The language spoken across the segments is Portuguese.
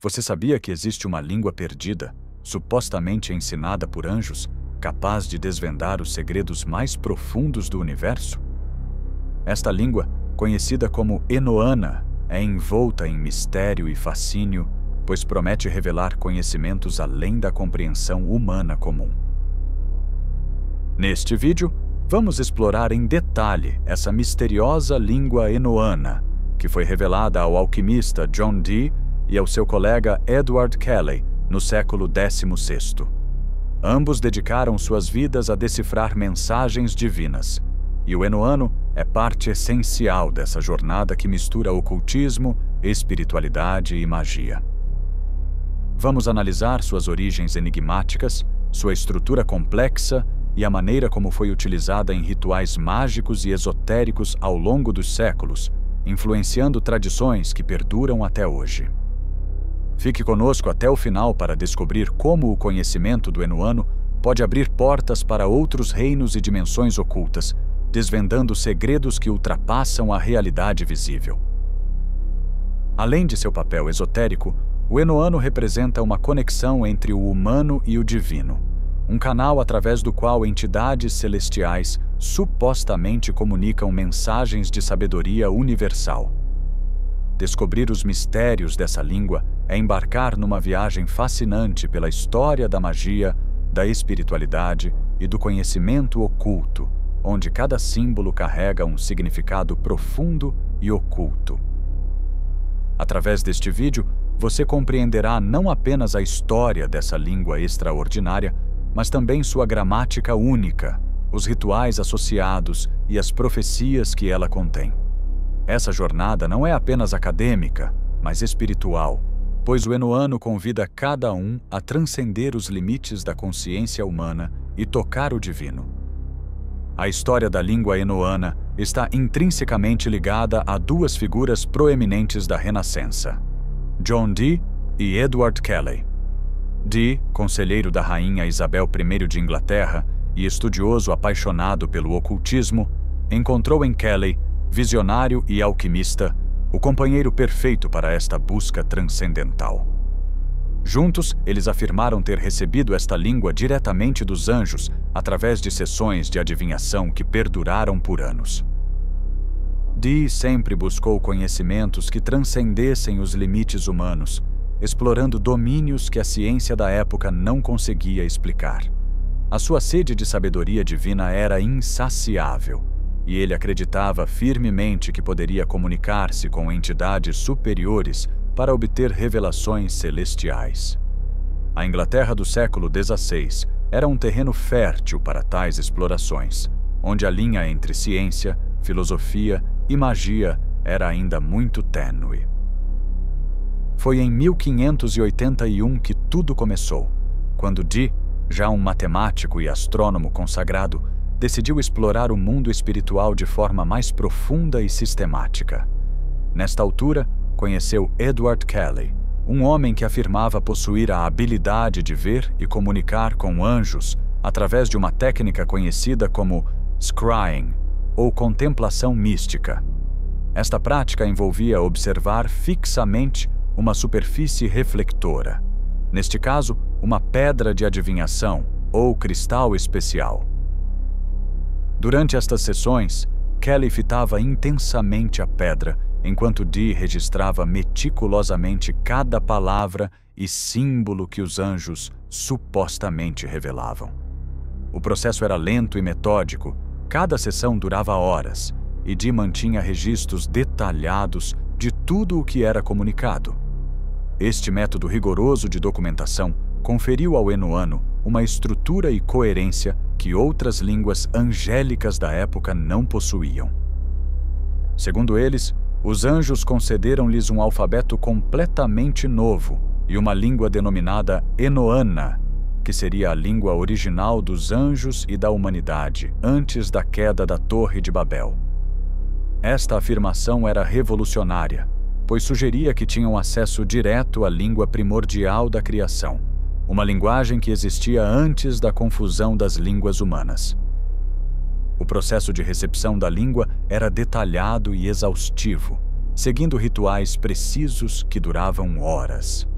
Você sabia que existe uma língua perdida, supostamente ensinada por anjos, capaz de desvendar os segredos mais profundos do universo? Esta língua, conhecida como Enoana, é envolta em mistério e fascínio, pois promete revelar conhecimentos além da compreensão humana comum. Neste vídeo, vamos explorar em detalhe essa misteriosa língua Enoana, que foi revelada ao alquimista John Dee e ao seu colega Edward Kelly no século XVI. Ambos dedicaram suas vidas a decifrar mensagens divinas, e o Enoano é parte essencial dessa jornada que mistura ocultismo, espiritualidade e magia. Vamos analisar suas origens enigmáticas, sua estrutura complexa e a maneira como foi utilizada em rituais mágicos e esotéricos ao longo dos séculos, influenciando tradições que perduram até hoje. Fique conosco até o final para descobrir como o conhecimento do Enoano pode abrir portas para outros reinos e dimensões ocultas, desvendando segredos que ultrapassam a realidade visível. Além de seu papel esotérico, o Enoano representa uma conexão entre o humano e o divino, um canal através do qual entidades celestiais supostamente comunicam mensagens de sabedoria universal. Descobrir os mistérios dessa língua é embarcar numa viagem fascinante pela história da magia, da espiritualidade e do conhecimento oculto, onde cada símbolo carrega um significado profundo e oculto. Através deste vídeo, você compreenderá não apenas a história dessa língua extraordinária, mas também sua gramática única, os rituais associados e as profecias que ela contém. Essa jornada não é apenas acadêmica, mas espiritual, pois o Enoano convida cada um a transcender os limites da consciência humana e tocar o divino. A história da língua enoana está intrinsecamente ligada a duas figuras proeminentes da Renascença: John Dee e Edward Kelly. Dee, conselheiro da rainha Isabel I de Inglaterra e estudioso apaixonado pelo ocultismo, encontrou em Kelly, visionário e alquimista, o companheiro perfeito para esta busca transcendental. Juntos, eles afirmaram ter recebido esta língua diretamente dos anjos através de sessões de adivinhação que perduraram por anos. Dee sempre buscou conhecimentos que transcendessem os limites humanos, explorando domínios que a ciência da época não conseguia explicar. A sua sede de sabedoria divina era insaciável, e ele acreditava firmemente que poderia comunicar-se com entidades superiores para obter revelações celestiais. A Inglaterra do século XVI era um terreno fértil para tais explorações, onde a linha entre ciência, filosofia e magia era ainda muito tênue. Foi em 1581 que tudo começou, quando Dee, já um matemático e astrônomo consagrado, decidiu explorar o mundo espiritual de forma mais profunda e sistemática. Nesta altura, conheceu Edward Kelly, um homem que afirmava possuir a habilidade de ver e comunicar com anjos através de uma técnica conhecida como scrying, ou contemplação mística. Esta prática envolvia observar fixamente uma superfície reflectora, neste caso, uma pedra de adivinhação ou cristal especial. Durante estas sessões, Kelly fitava intensamente a pedra, enquanto Dee registrava meticulosamente cada palavra e símbolo que os anjos supostamente revelavam. O processo era lento e metódico, cada sessão durava horas, e Dee mantinha registros detalhados de tudo o que era comunicado. Este método rigoroso de documentação conferiu ao Enoano uma estrutura e coerência que outras línguas angélicas da época não possuíam. Segundo eles, os anjos concederam-lhes um alfabeto completamente novo e uma língua denominada Enoana, que seria a língua original dos anjos e da humanidade antes da queda da Torre de Babel. Esta afirmação era revolucionária, pois sugeria que tinham acesso direto à língua primordial da criação, uma linguagem que existia antes da confusão das línguas humanas. O processo de recepção da língua era detalhado e exaustivo, seguindo rituais precisos que duravam horas.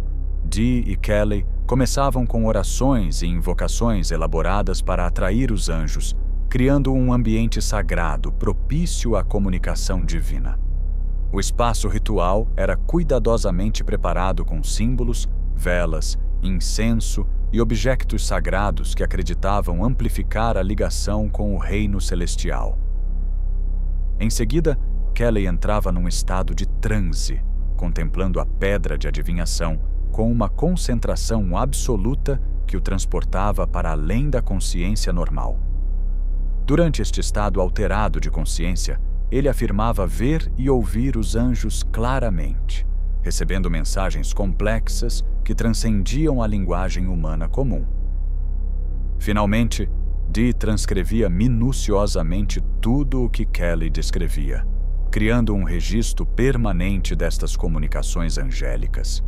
Dee e Kelly começavam com orações e invocações elaboradas para atrair os anjos, criando um ambiente sagrado propício à comunicação divina. O espaço ritual era cuidadosamente preparado com símbolos, velas, incenso e objetos sagrados que acreditavam amplificar a ligação com o reino celestial. Em seguida, Kelly entrava num estado de transe, contemplando a pedra de adivinhação com uma concentração absoluta que o transportava para além da consciência normal. Durante este estado alterado de consciência, ele afirmava ver e ouvir os anjos claramente, recebendo mensagens complexas que transcendiam a linguagem humana comum. Finalmente, Dee transcrevia minuciosamente tudo o que Kelly descrevia, criando um registro permanente destas comunicações angélicas.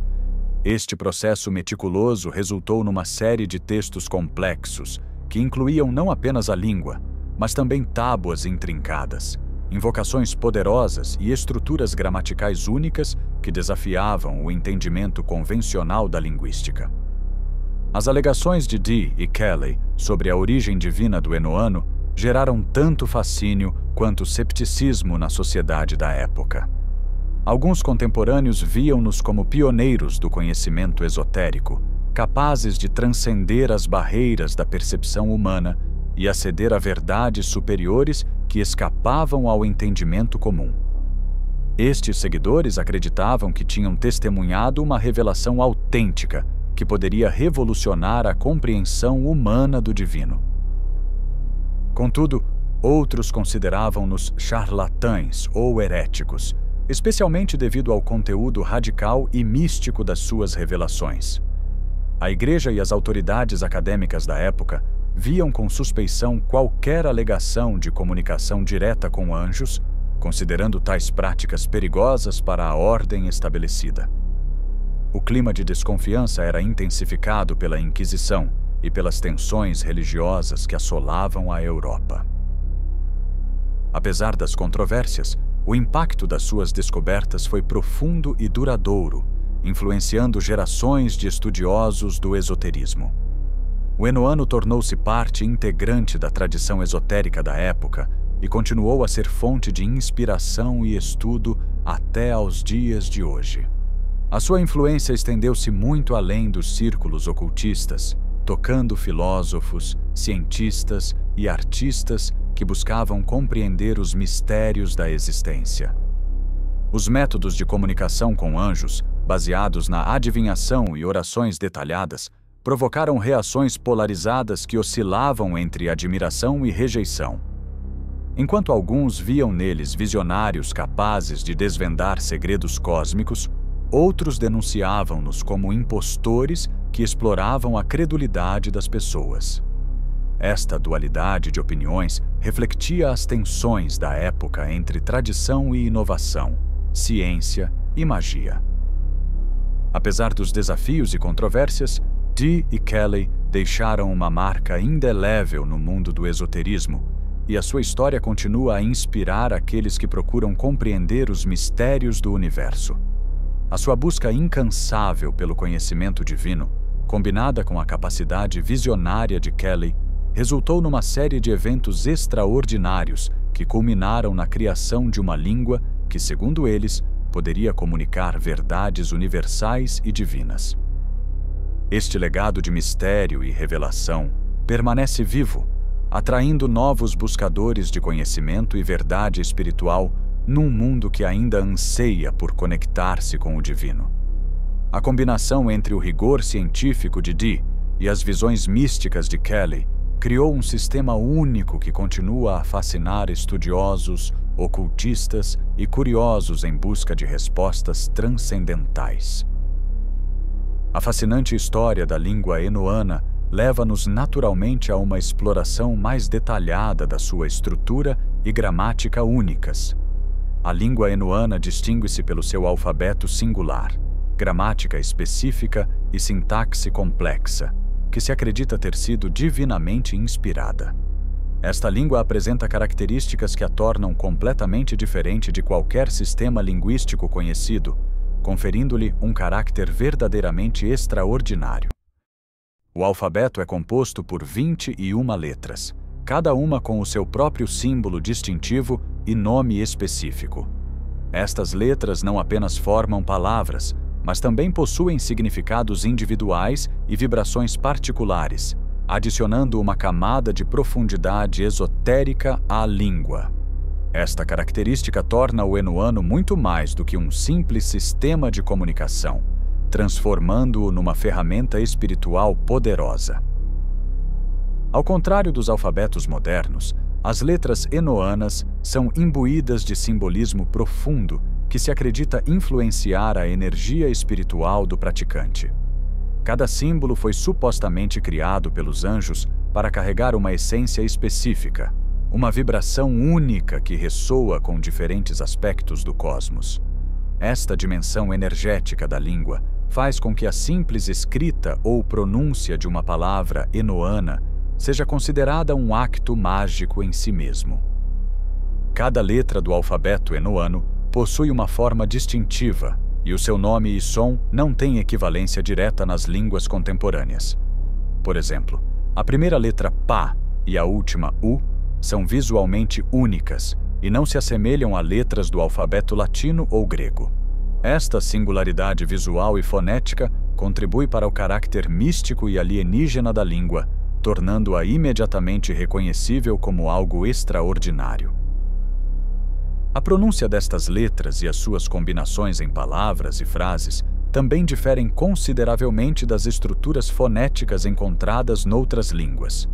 Este processo meticuloso resultou numa série de textos complexos que incluíam não apenas a língua, mas também tábuas intrincadas, invocações poderosas e estruturas gramaticais únicas que desafiavam o entendimento convencional da linguística. As alegações de Dee e Kelly sobre a origem divina do Enoano geraram tanto fascínio quanto cepticismo na sociedade da época. Alguns contemporâneos viam-nos como pioneiros do conhecimento esotérico, capazes de transcender as barreiras da percepção humana e aceder a verdades superiores que escapavam ao entendimento comum. Estes seguidores acreditavam que tinham testemunhado uma revelação autêntica que poderia revolucionar a compreensão humana do divino. Contudo, outros consideravam-nos charlatães ou heréticos, especialmente devido ao conteúdo radical e místico das suas revelações. A Igreja e as autoridades acadêmicas da época viam com suspeição qualquer alegação de comunicação direta com anjos, considerando tais práticas perigosas para a ordem estabelecida. O clima de desconfiança era intensificado pela Inquisição e pelas tensões religiosas que assolavam a Europa. Apesar das controvérsias, o impacto das suas descobertas foi profundo e duradouro, influenciando gerações de estudiosos do esoterismo. O Enoano tornou-se parte integrante da tradição esotérica da época e continuou a ser fonte de inspiração e estudo até aos dias de hoje. A sua influência estendeu-se muito além dos círculos ocultistas, tocando filósofos, cientistas e artistas que buscavam compreender os mistérios da existência. Os métodos de comunicação com anjos, baseados na adivinhação e orações detalhadas, provocaram reações polarizadas que oscilavam entre admiração e rejeição. Enquanto alguns viam neles visionários capazes de desvendar segredos cósmicos, outros denunciavam-nos como impostores que exploravam a credulidade das pessoas. Esta dualidade de opiniões refletia as tensões da época entre tradição e inovação, ciência e magia. Apesar dos desafios e controvérsias, Dee e Kelly deixaram uma marca indelével no mundo do esoterismo, e a sua história continua a inspirar aqueles que procuram compreender os mistérios do universo. A sua busca incansável pelo conhecimento divino, combinada com a capacidade visionária de Kelly, resultou numa série de eventos extraordinários que culminaram na criação de uma língua que, segundo eles, poderia comunicar verdades universais e divinas. Este legado de mistério e revelação permanece vivo, atraindo novos buscadores de conhecimento e verdade espiritual num mundo que ainda anseia por conectar-se com o divino. A combinação entre o rigor científico de Dee e as visões místicas de Kelly criou um sistema único que continua a fascinar estudiosos, ocultistas e curiosos em busca de respostas transcendentais. A fascinante história da língua enoana leva-nos naturalmente a uma exploração mais detalhada da sua estrutura e gramática únicas. A língua enoana distingue-se pelo seu alfabeto singular, gramática específica e sintaxe complexa, que se acredita ter sido divinamente inspirada. Esta língua apresenta características que a tornam completamente diferente de qualquer sistema linguístico conhecido, conferindo-lhe um caráter verdadeiramente extraordinário. O alfabeto é composto por 21 letras, cada uma com o seu próprio símbolo distintivo e nome específico. Estas letras não apenas formam palavras, mas também possuem significados individuais e vibrações particulares, adicionando uma camada de profundidade esotérica à língua. Esta característica torna o enuano muito mais do que um simples sistema de comunicação, transformando-o numa ferramenta espiritual poderosa. Ao contrário dos alfabetos modernos, as letras enoanas são imbuídas de simbolismo profundo que se acredita influenciar a energia espiritual do praticante. Cada símbolo foi supostamente criado pelos anjos para carregar uma essência específica, uma vibração única que ressoa com diferentes aspectos do cosmos. Esta dimensão energética da língua faz com que a simples escrita ou pronúncia de uma palavra enoana seja considerada um acto mágico em si mesmo. Cada letra do alfabeto enoano possui uma forma distintiva, e o seu nome e som não têm equivalência direta nas línguas contemporâneas. Por exemplo, a primeira letra Pá e a última U são visualmente únicas e não se assemelham a letras do alfabeto latino ou grego. Esta singularidade visual e fonética contribui para o caráter místico e alienígena da língua, tornando-a imediatamente reconhecível como algo extraordinário. A pronúncia destas letras e as suas combinações em palavras e frases também diferem consideravelmente das estruturas fonéticas encontradas noutras línguas.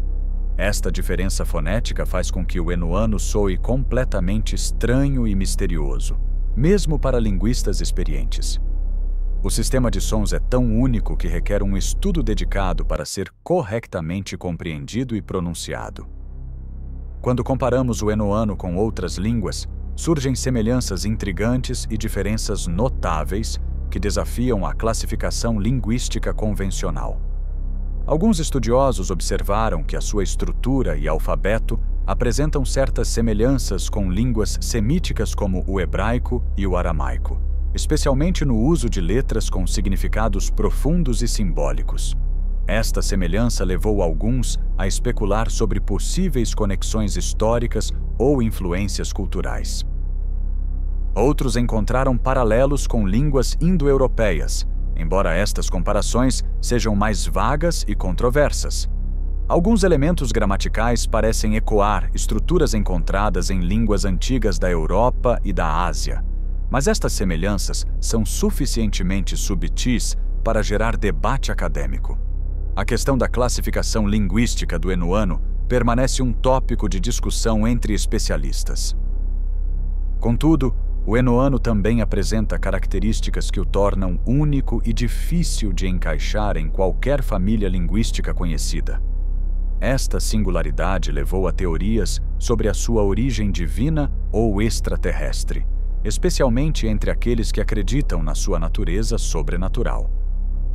Esta diferença fonética faz com que o enuano soe completamente estranho e misterioso, mesmo para linguistas experientes. O sistema de sons é tão único que requer um estudo dedicado para ser corretamente compreendido e pronunciado. Quando comparamos o enoano com outras línguas, surgem semelhanças intrigantes e diferenças notáveis que desafiam a classificação linguística convencional. Alguns estudiosos observaram que a sua estrutura e alfabeto apresentam certas semelhanças com línguas semíticas como o hebraico e o aramaico, especialmente no uso de letras com significados profundos e simbólicos. Esta semelhança levou alguns a especular sobre possíveis conexões históricas ou influências culturais. Outros encontraram paralelos com línguas indo-europeias, embora estas comparações sejam mais vagas e controversas. Alguns elementos gramaticais parecem ecoar estruturas encontradas em línguas antigas da Europa e da Ásia, mas estas semelhanças são suficientemente subtis para gerar debate acadêmico. A questão da classificação linguística do enuano permanece um tópico de discussão entre especialistas. Contudo, o enuano também apresenta características que o tornam único e difícil de encaixar em qualquer família linguística conhecida. Esta singularidade levou a teorias sobre a sua origem divina ou extraterrestre, especialmente entre aqueles que acreditam na sua natureza sobrenatural.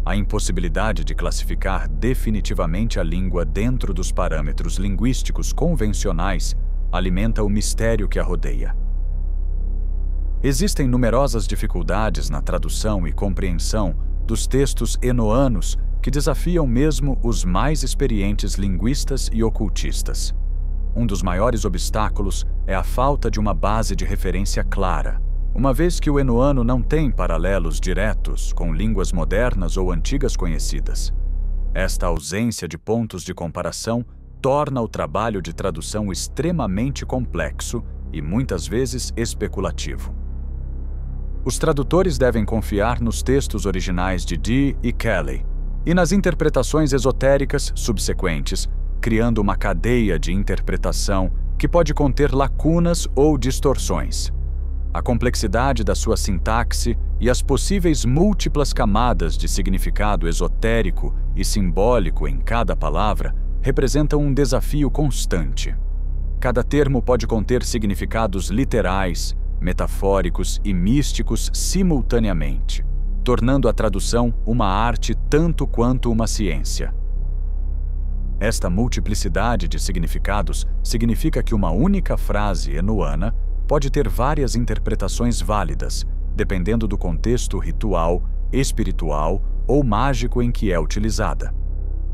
A impossibilidade de classificar definitivamente a língua dentro dos parâmetros linguísticos convencionais alimenta o mistério que a rodeia. Existem numerosas dificuldades na tradução e compreensão dos textos enoanos que desafiam mesmo os mais experientes linguistas e ocultistas. Um dos maiores obstáculos é a falta de uma base de referência clara, uma vez que o enuano não tem paralelos diretos com línguas modernas ou antigas conhecidas. Esta ausência de pontos de comparação torna o trabalho de tradução extremamente complexo e muitas vezes especulativo. Os tradutores devem confiar nos textos originais de Dee e Kelly e nas interpretações esotéricas subsequentes, criando uma cadeia de interpretação que pode conter lacunas ou distorções. A complexidade da sua sintaxe e as possíveis múltiplas camadas de significado esotérico e simbólico em cada palavra representam um desafio constante. Cada termo pode conter significados literais, metafóricos e místicos simultaneamente, tornando a tradução uma arte tanto quanto uma ciência. Esta multiplicidade de significados significa que uma única frase enuana pode ter várias interpretações válidas, dependendo do contexto ritual, espiritual ou mágico em que é utilizada.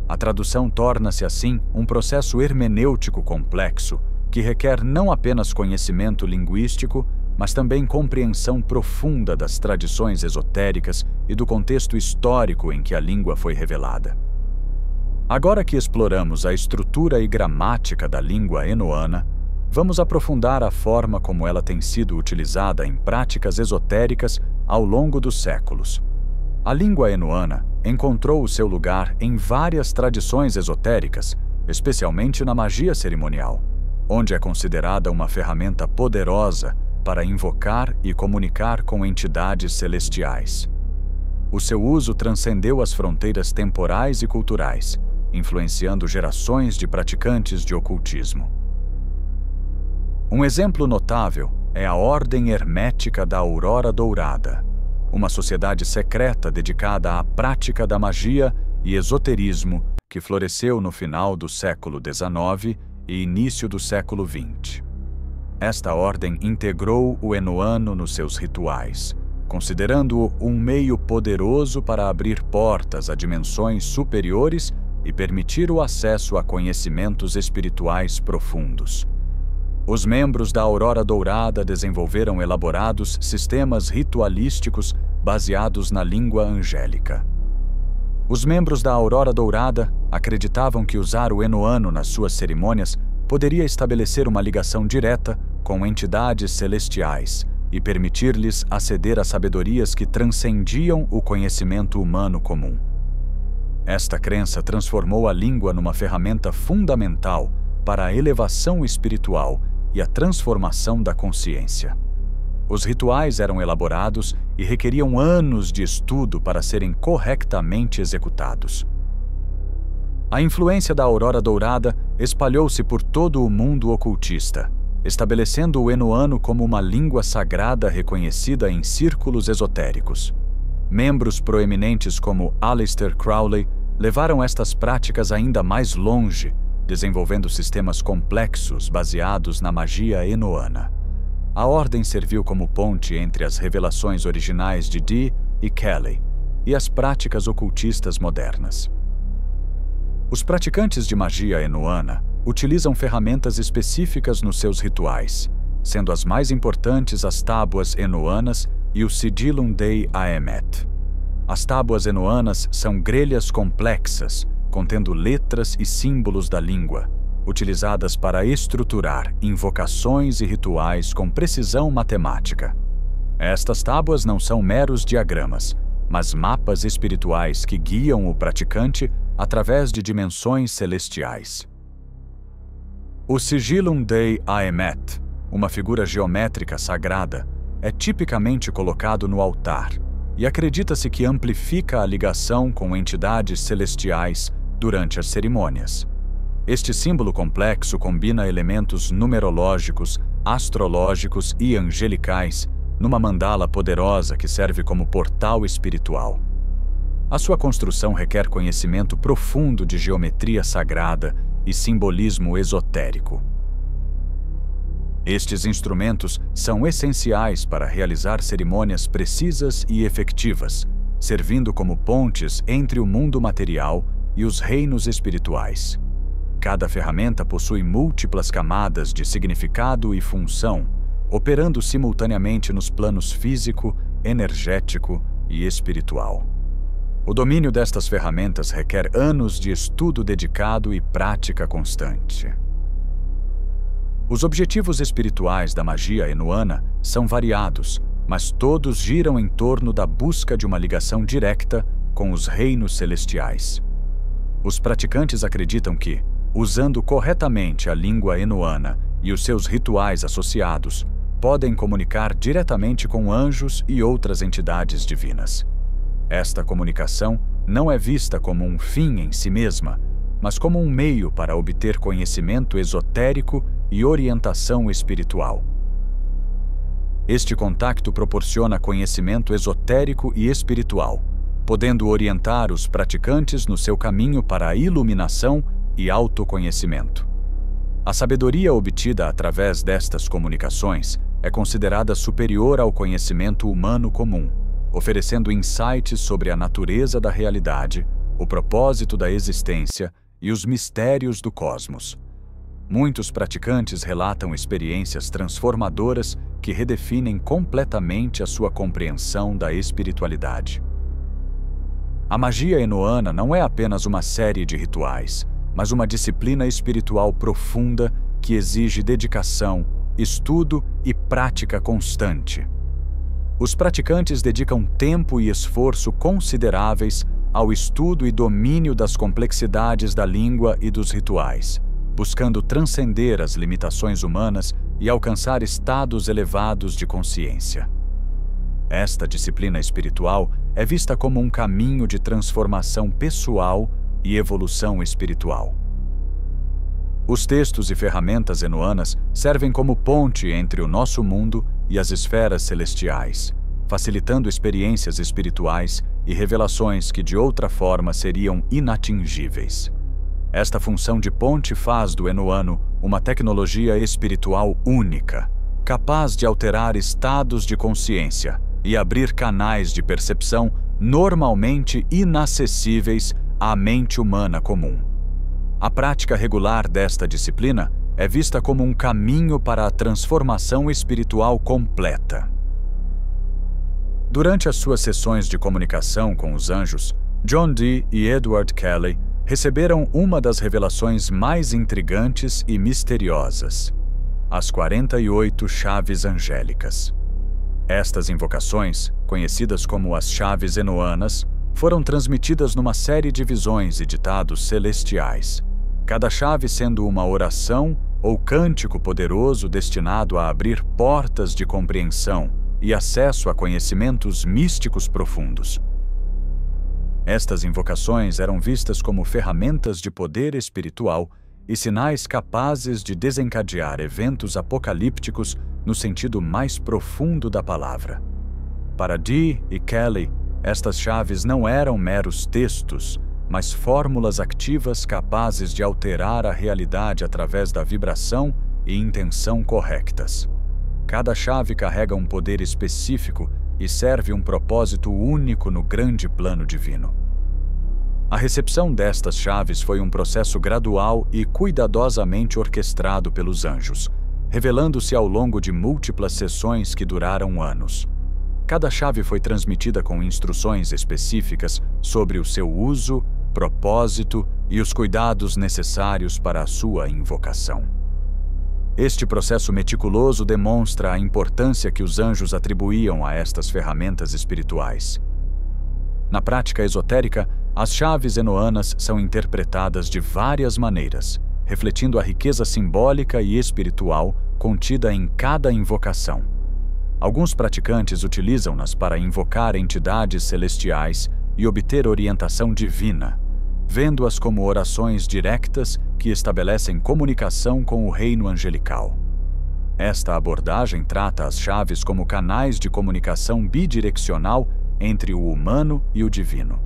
A tradução torna-se, assim, um processo hermenêutico complexo que requer não apenas conhecimento linguístico, mas também compreensão profunda das tradições esotéricas e do contexto histórico em que a língua foi revelada. Agora que exploramos a estrutura e gramática da língua enoana, vamos aprofundar a forma como ela tem sido utilizada em práticas esotéricas ao longo dos séculos. A língua enoana encontrou o seu lugar em várias tradições esotéricas, especialmente na magia cerimonial, onde é considerada uma ferramenta poderosa para invocar e comunicar com entidades celestiais. O seu uso transcendeu as fronteiras temporais e culturais, influenciando gerações de praticantes de ocultismo. Um exemplo notável é a Ordem Hermética da Aurora Dourada, uma sociedade secreta dedicada à prática da magia e esoterismo que floresceu no final do século XIX e início do século XX. Esta ordem integrou o enoano nos seus rituais, considerando-o um meio poderoso para abrir portas a dimensões superiores e permitir o acesso a conhecimentos espirituais profundos. Os membros da Aurora Dourada desenvolveram elaborados sistemas ritualísticos baseados na língua angélica. Os membros da Aurora Dourada acreditavam que usar o enoano nas suas cerimônias poderia estabelecer uma ligação direta com entidades celestiais e permitir-lhes aceder a sabedorias que transcendiam o conhecimento humano comum. Esta crença transformou a língua numa ferramenta fundamental para a elevação espiritual e a transformação da consciência. Os rituais eram elaborados e requeriam anos de estudo para serem corretamente executados. A influência da Aurora Dourada espalhou-se por todo o mundo ocultista, estabelecendo o enoano como uma língua sagrada reconhecida em círculos esotéricos. Membros proeminentes como Aleister Crowley levaram estas práticas ainda mais longe, desenvolvendo sistemas complexos baseados na magia enoana. A ordem serviu como ponte entre as revelações originais de Dee e Kelly e as práticas ocultistas modernas. Os praticantes de magia enoana utilizam ferramentas específicas nos seus rituais, sendo as mais importantes as tábuas enoanas e o Sigillum Dei Aemet. As tábuas enoanas são grelhas complexas, contendo letras e símbolos da língua, utilizadas para estruturar invocações e rituais com precisão matemática. Estas tábuas não são meros diagramas, mas mapas espirituais que guiam o praticante através de dimensões celestiais. O Sigillum Dei Aemet, uma figura geométrica sagrada, é tipicamente colocado no altar e acredita-se que amplifica a ligação com entidades celestiais durante as cerimônias. Este símbolo complexo combina elementos numerológicos, astrológicos e angelicais numa mandala poderosa que serve como portal espiritual. A sua construção requer conhecimento profundo de geometria sagrada e simbolismo esotérico. Estes instrumentos são essenciais para realizar cerimônias precisas e efetivas, servindo como pontes entre o mundo material e os reinos espirituais. Cada ferramenta possui múltiplas camadas de significado e função, operando simultaneamente nos planos físico, energético e espiritual. O domínio destas ferramentas requer anos de estudo dedicado e prática constante. Os objetivos espirituais da magia enoana são variados, mas todos giram em torno da busca de uma ligação direta com os reinos celestiais. Os praticantes acreditam que, usando corretamente a língua enoana e os seus rituais associados, podem comunicar diretamente com anjos e outras entidades divinas. Esta comunicação não é vista como um fim em si mesma, mas como um meio para obter conhecimento esotérico e orientação espiritual. Este contacto proporciona conhecimento esotérico e espiritual, podendo orientar os praticantes no seu caminho para a iluminação e autoconhecimento. A sabedoria obtida através destas comunicações é considerada superior ao conhecimento humano comum, oferecendo insights sobre a natureza da realidade, o propósito da existência e os mistérios do cosmos. Muitos praticantes relatam experiências transformadoras que redefinem completamente a sua compreensão da espiritualidade. A magia enoana não é apenas uma série de rituais, mas uma disciplina espiritual profunda que exige dedicação, estudo e prática constante. Os praticantes dedicam tempo e esforço consideráveis ao estudo e domínio das complexidades da língua e dos rituais, buscando transcender as limitações humanas e alcançar estados elevados de consciência. Esta disciplina espiritual é vista como um caminho de transformação pessoal e evolução espiritual. Os textos e ferramentas enoanas servem como ponte entre o nosso mundo e as esferas celestiais, facilitando experiências espirituais e revelações que de outra forma seriam inatingíveis. Esta função de ponte faz do enoano uma tecnologia espiritual única, capaz de alterar estados de consciência e abrir canais de percepção normalmente inacessíveis à mente humana comum. A prática regular desta disciplina é vista como um caminho para a transformação espiritual completa. Durante as suas sessões de comunicação com os anjos, John Dee e Edward Kelly receberam uma das revelações mais intrigantes e misteriosas: as 48 chaves angélicas. Estas invocações, conhecidas como as chaves enoanas, foram transmitidas numa série de visões e ditados celestiais, cada chave sendo uma oração ou cântico poderoso destinado a abrir portas de compreensão e acesso a conhecimentos místicos profundos. Estas invocações eram vistas como ferramentas de poder espiritual e sinais capazes de desencadear eventos apocalípticos no sentido mais profundo da palavra. Para Dee e Kelly, estas chaves não eram meros textos, mas fórmulas ativas capazes de alterar a realidade através da vibração e intenção corretas. Cada chave carrega um poder específico e serve um propósito único no grande plano divino. A recepção destas chaves foi um processo gradual e cuidadosamente orquestrado pelos anjos, revelando-se ao longo de múltiplas sessões que duraram anos. Cada chave foi transmitida com instruções específicas sobre o seu uso, propósito e os cuidados necessários para a sua invocação. Este processo meticuloso demonstra a importância que os anjos atribuíam a estas ferramentas espirituais. Na prática esotérica, as chaves enoanas são interpretadas de várias maneiras, refletindo a riqueza simbólica e espiritual contida em cada invocação. Alguns praticantes utilizam-nas para invocar entidades celestiais e obter orientação divina, vendo-as como orações diretas que estabelecem comunicação com o reino angelical. Esta abordagem trata as chaves como canais de comunicação bidirecional entre o humano e o divino.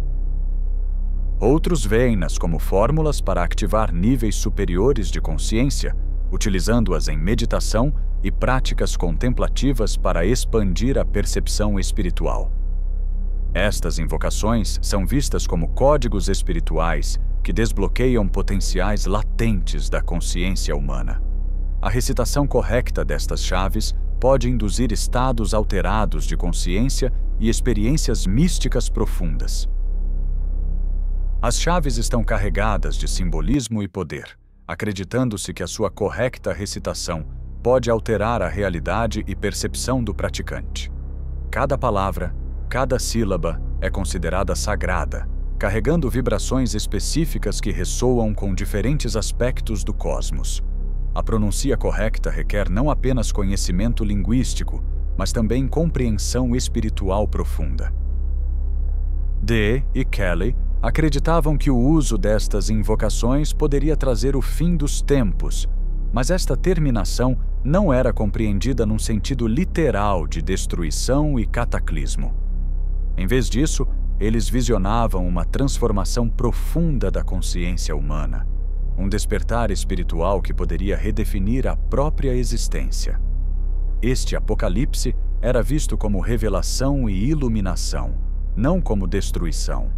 Outros veem-nas como fórmulas para ativar níveis superiores de consciência, utilizando-as em meditação e práticas contemplativas para expandir a percepção espiritual. Estas invocações são vistas como códigos espirituais que desbloqueiam potenciais latentes da consciência humana. A recitação correta destas chaves pode induzir estados alterados de consciência e experiências místicas profundas. As chaves estão carregadas de simbolismo e poder, acreditando-se que a sua correta recitação pode alterar a realidade e percepção do praticante. Cada palavra, cada sílaba é considerada sagrada, carregando vibrações específicas que ressoam com diferentes aspectos do cosmos. A pronúncia correta requer não apenas conhecimento linguístico, mas também compreensão espiritual profunda. Dee e Kelly acreditavam que o uso destas invocações poderia trazer o fim dos tempos, mas esta terminação não era compreendida num sentido literal de destruição e cataclismo. Em vez disso, eles visionavam uma transformação profunda da consciência humana, um despertar espiritual que poderia redefinir a própria existência. este apocalipse era visto como revelação e iluminação, não como destruição.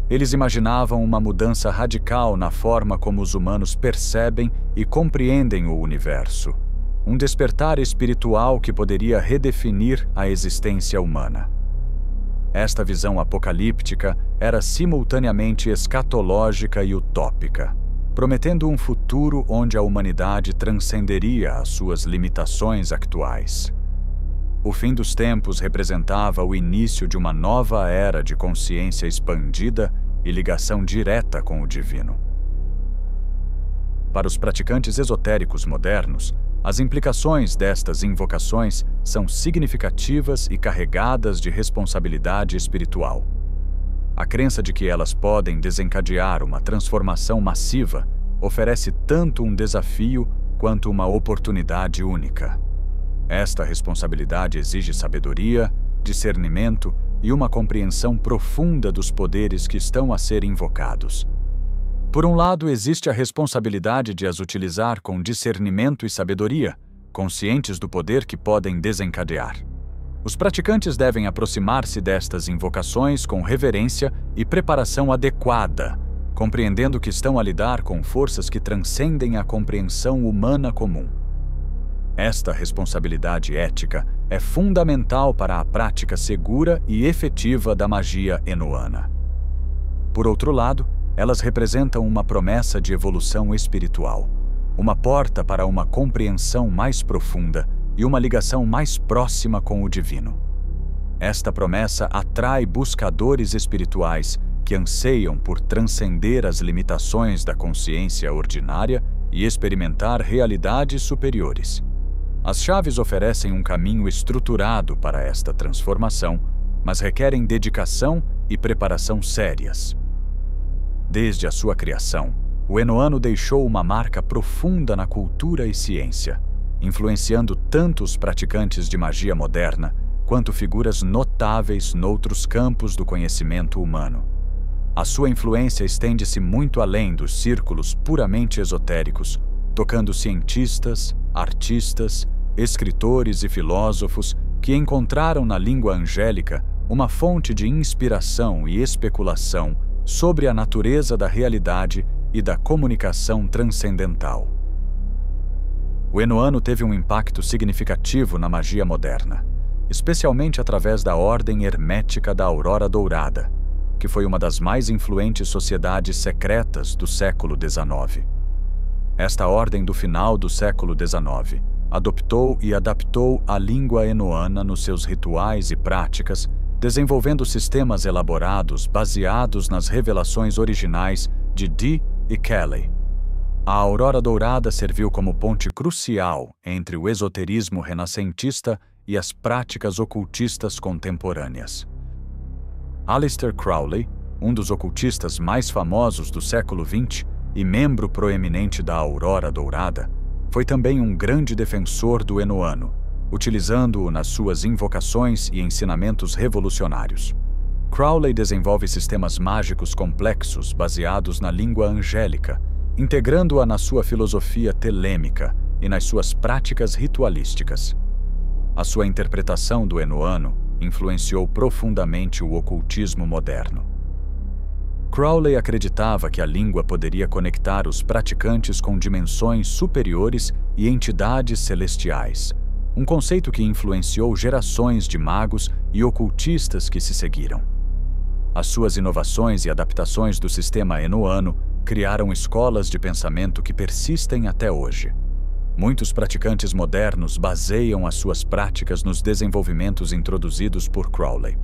Eles imaginavam uma mudança radical na forma como os humanos percebem e compreendem o universo, um despertar espiritual que poderia redefinir a existência humana. Esta visão apocalíptica era simultaneamente escatológica e utópica, prometendo um futuro onde a humanidade transcenderia as suas limitações atuais. O fim dos tempos representava o início de uma nova era de consciência expandida e ligação direta com o divino. Para os praticantes esotéricos modernos, as implicações destas invocações são significativas e carregadas de responsabilidade espiritual. A crença de que elas podem desencadear uma transformação massiva oferece tanto um desafio quanto uma oportunidade única. Esta responsabilidade exige sabedoria, discernimento e uma compreensão profunda dos poderes que estão a ser invocados. Por um lado, existe a responsabilidade de as utilizar com discernimento e sabedoria, conscientes do poder que podem desencadear. Os praticantes devem aproximar-se destas invocações com reverência e preparação adequada, compreendendo que estão a lidar com forças que transcendem a compreensão humana comum. Esta responsabilidade ética é fundamental para a prática segura e efetiva da magia enoana. Por outro lado, elas representam uma promessa de evolução espiritual, uma porta para uma compreensão mais profunda e uma ligação mais próxima com o divino. Esta promessa atrai buscadores espirituais que anseiam por transcender as limitações da consciência ordinária e experimentar realidades superiores. As chaves oferecem um caminho estruturado para esta transformação, mas requerem dedicação e preparação sérias. Desde a sua criação, o enoano deixou uma marca profunda na cultura e ciência, influenciando tanto os praticantes de magia moderna quanto figuras notáveis noutros campos do conhecimento humano. A sua influência estende-se muito além dos círculos puramente esotéricos, tocando cientistas, artistas, escritores e filósofos que encontraram na língua angélica uma fonte de inspiração e especulação sobre a natureza da realidade e da comunicação transcendental. O enoano teve um impacto significativo na magia moderna, especialmente através da Ordem Hermética da Aurora Dourada, que foi uma das mais influentes sociedades secretas do século XIX. Esta ordem do final do século XIX adoptou e adaptou a língua enoana nos seus rituais e práticas, desenvolvendo sistemas elaborados baseados nas revelações originais de Dee e Kelly. A Aurora Dourada serviu como ponte crucial entre o esoterismo renascentista e as práticas ocultistas contemporâneas. Aleister Crowley, um dos ocultistas mais famosos do século XX e membro proeminente da Aurora Dourada, foi também um grande defensor do enoano, utilizando-o nas suas invocações e ensinamentos revolucionários. Crowley desenvolve sistemas mágicos complexos baseados na língua angélica, integrando-a na sua filosofia telêmica e nas suas práticas ritualísticas. A sua interpretação do enoano influenciou profundamente o ocultismo moderno. Crowley acreditava que a língua poderia conectar os praticantes com dimensões superiores e entidades celestiais, um conceito que influenciou gerações de magos e ocultistas que se seguiram. As suas inovações e adaptações do sistema enoano criaram escolas de pensamento que persistem até hoje. Muitos praticantes modernos baseiam as suas práticas nos desenvolvimentos introduzidos por Crowley.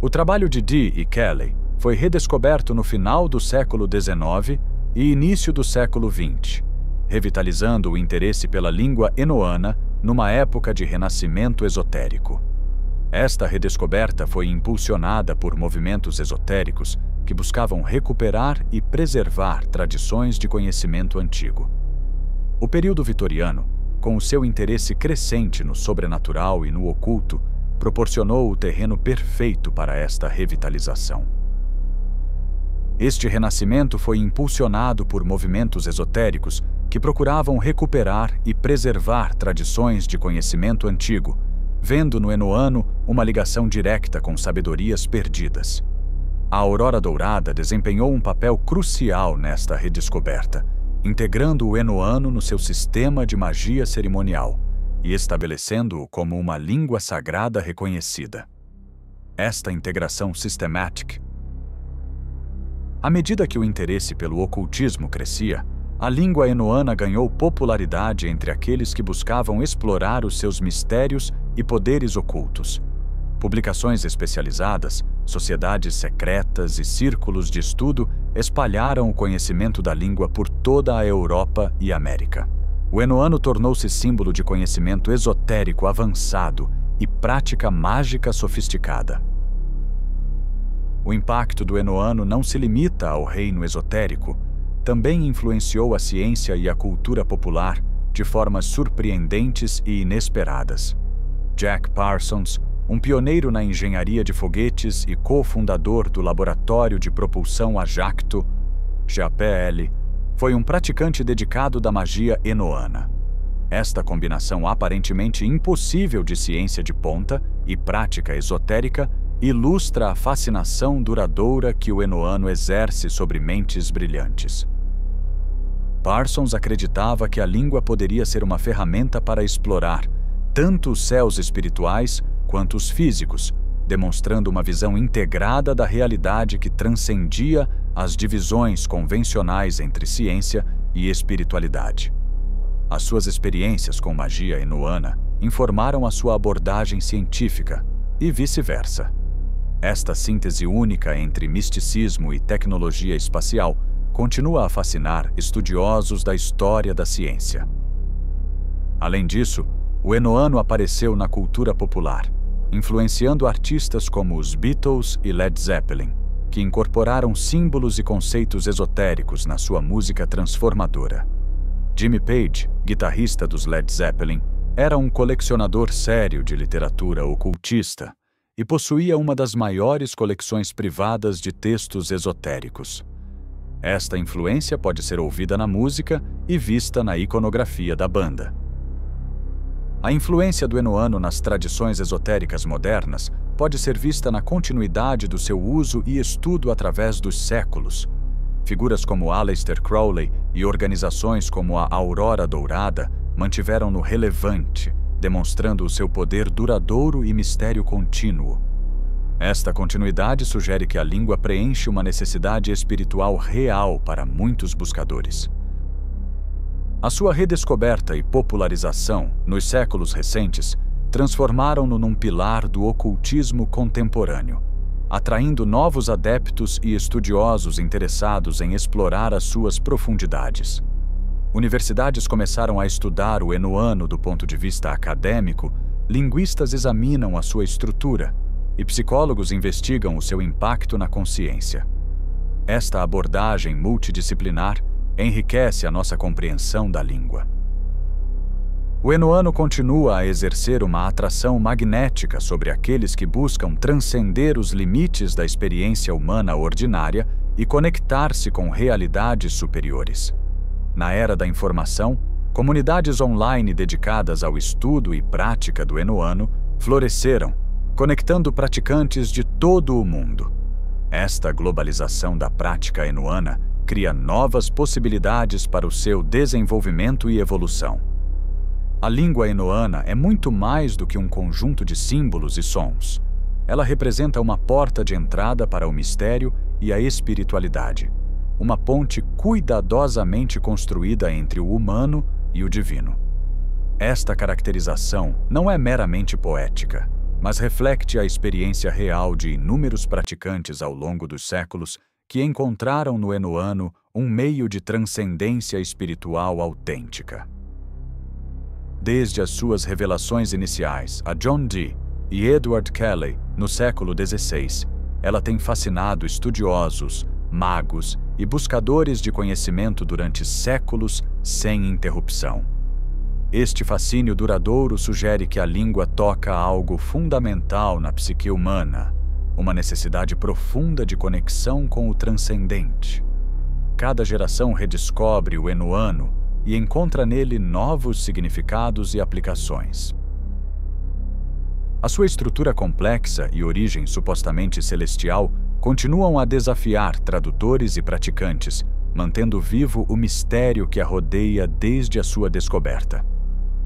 O trabalho de Dee e Kelly foi redescoberto no final do século XIX e início do século XX, revitalizando o interesse pela língua enoana numa época de renascimento esotérico. Esta redescoberta foi impulsionada por movimentos esotéricos que buscavam recuperar e preservar tradições de conhecimento antigo. O período vitoriano, com o seu interesse crescente no sobrenatural e no oculto, proporcionou o terreno perfeito para esta revitalização. Este renascimento foi impulsionado por movimentos esotéricos que procuravam recuperar e preservar tradições de conhecimento antigo, vendo no Enoano uma ligação direta com sabedorias perdidas. A Aurora Dourada desempenhou um papel crucial nesta redescoberta, integrando o Enoano no seu sistema de magia cerimonial e estabelecendo-o como uma língua sagrada reconhecida. Esta integração sistemática. À medida que o interesse pelo ocultismo crescia, a língua enoana ganhou popularidade entre aqueles que buscavam explorar os seus mistérios e poderes ocultos. Publicações especializadas, sociedades secretas e círculos de estudo espalharam o conhecimento da língua por toda a Europa e América. O enoano tornou-se símbolo de conhecimento esotérico avançado e prática mágica sofisticada. O impacto do enoano não se limita ao reino esotérico, também influenciou a ciência e a cultura popular de formas surpreendentes e inesperadas. Jack Parsons, um pioneiro na engenharia de foguetes e cofundador do Laboratório de Propulsão a Jacto, JPL, foi um praticante dedicado da magia enoana. Esta combinação aparentemente impossível de ciência de ponta e prática esotérica ilustra a fascinação duradoura que o enoano exerce sobre mentes brilhantes. Parsons acreditava que a língua poderia ser uma ferramenta para explorar tanto os céus espirituais quanto os físicos, demonstrando uma visão integrada da realidade que transcendia as divisões convencionais entre ciência e espiritualidade. As suas experiências com magia enoana informaram a sua abordagem científica e vice-versa. Esta síntese única entre misticismo e tecnologia espacial continua a fascinar estudiosos da história da ciência. Além disso, o enoano apareceu na cultura popular, influenciando artistas como os Beatles e Led Zeppelin, que incorporaram símbolos e conceitos esotéricos na sua música transformadora. Jimmy Page, guitarrista dos Led Zeppelin, era um colecionador sério de literatura ocultista e possuía uma das maiores coleções privadas de textos esotéricos. Esta influência pode ser ouvida na música e vista na iconografia da banda. A influência do enoano nas tradições esotéricas modernas pode ser vista na continuidade do seu uso e estudo através dos séculos. Figuras como Aleister Crowley e organizações como a Aurora Dourada mantiveram-no relevante, demonstrando o seu poder duradouro e mistério contínuo. Esta continuidade sugere que a língua preenche uma necessidade espiritual real para muitos buscadores. A sua redescoberta e popularização, nos séculos recentes, transformaram-no num pilar do ocultismo contemporâneo, atraindo novos adeptos e estudiosos interessados em explorar as suas profundidades. Universidades começaram a estudar o enoano do ponto de vista acadêmico, linguistas examinam a sua estrutura, e psicólogos investigam o seu impacto na consciência. Esta abordagem multidisciplinar enriquece a nossa compreensão da língua. O enoano continua a exercer uma atração magnética sobre aqueles que buscam transcender os limites da experiência humana ordinária e conectar-se com realidades superiores. Na era da informação, comunidades online dedicadas ao estudo e prática do enoano floresceram, conectando praticantes de todo o mundo. Esta globalização da prática enoana cria novas possibilidades para o seu desenvolvimento e evolução. A língua enoana é muito mais do que um conjunto de símbolos e sons. Ela representa uma porta de entrada para o mistério e a espiritualidade, uma ponte cuidadosamente construída entre o humano e o divino. Esta caracterização não é meramente poética, mas reflete a experiência real de inúmeros praticantes ao longo dos séculos que encontraram no enoano um meio de transcendência espiritual autêntica. Desde as suas revelações iniciais a John Dee e Edward Kelly no século XVI, ela tem fascinado estudiosos, magos e buscadores de conhecimento durante séculos sem interrupção. Este fascínio duradouro sugere que a língua toca algo fundamental na psique humana, uma necessidade profunda de conexão com o transcendente. Cada geração redescobre o enoano, e encontra nele novos significados e aplicações. A sua estrutura complexa e origem supostamente celestial continuam a desafiar tradutores e praticantes, mantendo vivo o mistério que a rodeia desde a sua descoberta.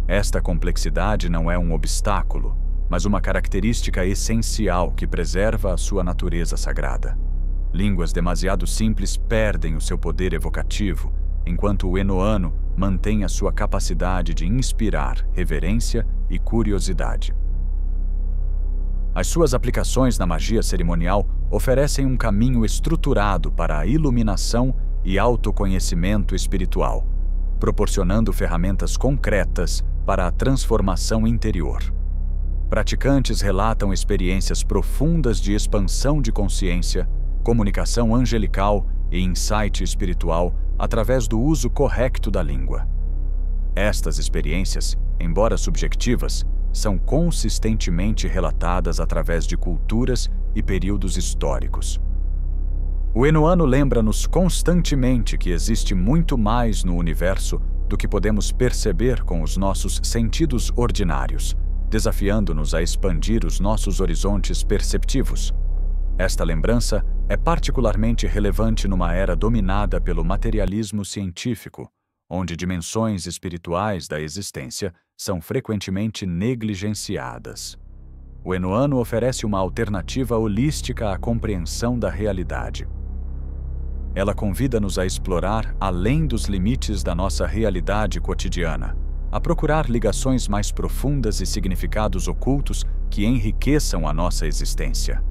Esta complexidade não é um obstáculo, mas uma característica essencial que preserva a sua natureza sagrada. Línguas demasiado simples perdem o seu poder evocativo, enquanto o enoano mantém a sua capacidade de inspirar reverência e curiosidade. As suas aplicações na magia cerimonial oferecem um caminho estruturado para a iluminação e autoconhecimento espiritual, proporcionando ferramentas concretas para a transformação interior. Praticantes relatam experiências profundas de expansão de consciência, comunicação angelical e insight espiritual através do uso correto da língua. Estas experiências, embora subjetivas, são consistentemente relatadas através de culturas e períodos históricos. O enoano lembra-nos constantemente que existe muito mais no universo do que podemos perceber com os nossos sentidos ordinários, desafiando-nos a expandir os nossos horizontes perceptivos. Esta lembrança é particularmente relevante numa era dominada pelo materialismo científico, onde dimensões espirituais da existência são frequentemente negligenciadas. O enoano oferece uma alternativa holística à compreensão da realidade. Ela convida-nos a explorar além dos limites da nossa realidade cotidiana, a procurar ligações mais profundas e significados ocultos que enriqueçam a nossa existência.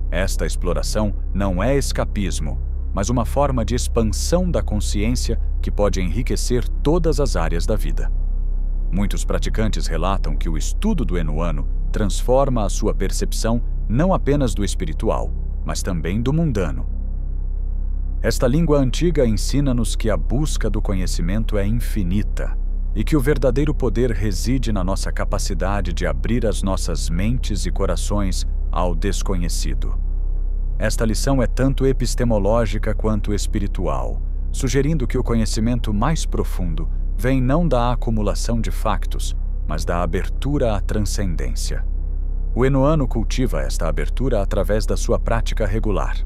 Esta exploração não é escapismo, mas uma forma de expansão da consciência que pode enriquecer todas as áreas da vida. Muitos praticantes relatam que o estudo do enoano transforma a sua percepção não apenas do espiritual, mas também do mundano. Esta língua antiga ensina-nos que a busca do conhecimento é infinita e que o verdadeiro poder reside na nossa capacidade de abrir as nossas mentes e corações ao desconhecido. Esta lição é tanto epistemológica quanto espiritual, sugerindo que o conhecimento mais profundo vem não da acumulação de factos, mas da abertura à transcendência. O enoano cultiva esta abertura através da sua prática regular.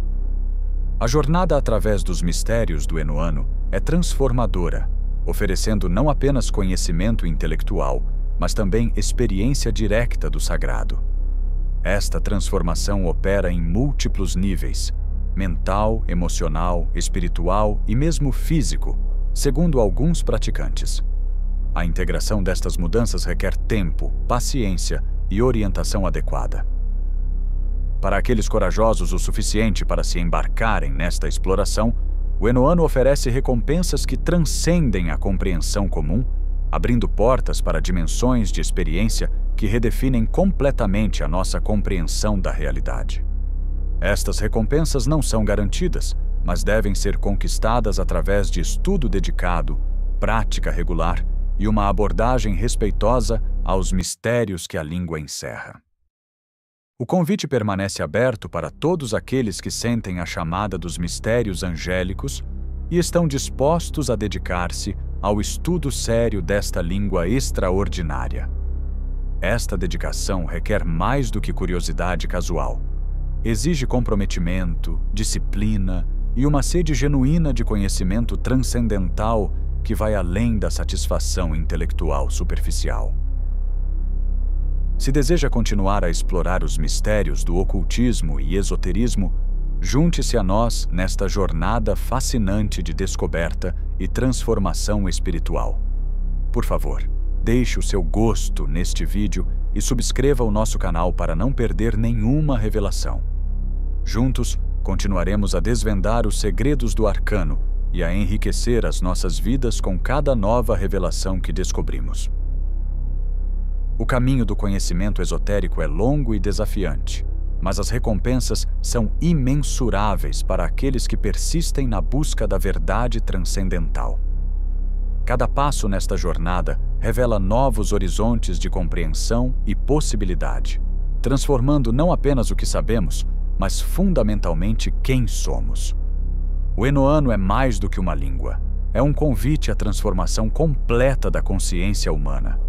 A jornada através dos mistérios do enoano é transformadora, oferecendo não apenas conhecimento intelectual, mas também experiência direta do sagrado. Esta transformação opera em múltiplos níveis: mental, emocional, espiritual e mesmo físico, segundo alguns praticantes. A integração destas mudanças requer tempo, paciência e orientação adequada. Para aqueles corajosos o suficiente para se embarcarem nesta exploração, o enoano oferece recompensas que transcendem a compreensão comum, abrindo portas para dimensões de experiência que redefinem completamente a nossa compreensão da realidade. Estas recompensas não são garantidas, mas devem ser conquistadas através de estudo dedicado, prática regular e uma abordagem respeitosa aos mistérios que a língua encerra. O convite permanece aberto para todos aqueles que sentem a chamada dos mistérios angélicos e estão dispostos a dedicar-se ao estudo sério desta língua extraordinária. Esta dedicação requer mais do que curiosidade casual. Exige comprometimento, disciplina e uma sede genuína de conhecimento transcendental que vai além da satisfação intelectual superficial. Se deseja continuar a explorar os mistérios do ocultismo e esoterismo, junte-se a nós nesta jornada fascinante de descoberta e transformação espiritual. Por favor, deixe o seu gosto neste vídeo e subscreva o nosso canal para não perder nenhuma revelação. Juntos, continuaremos a desvendar os segredos do arcano e a enriquecer as nossas vidas com cada nova revelação que descobrimos. O caminho do conhecimento esotérico é longo e desafiante, mas as recompensas são imensuráveis para aqueles que persistem na busca da verdade transcendental. Cada passo nesta jornada revela novos horizontes de compreensão e possibilidade, transformando não apenas o que sabemos, mas fundamentalmente quem somos. O enoano é mais do que uma língua. é um convite à transformação completa da consciência humana.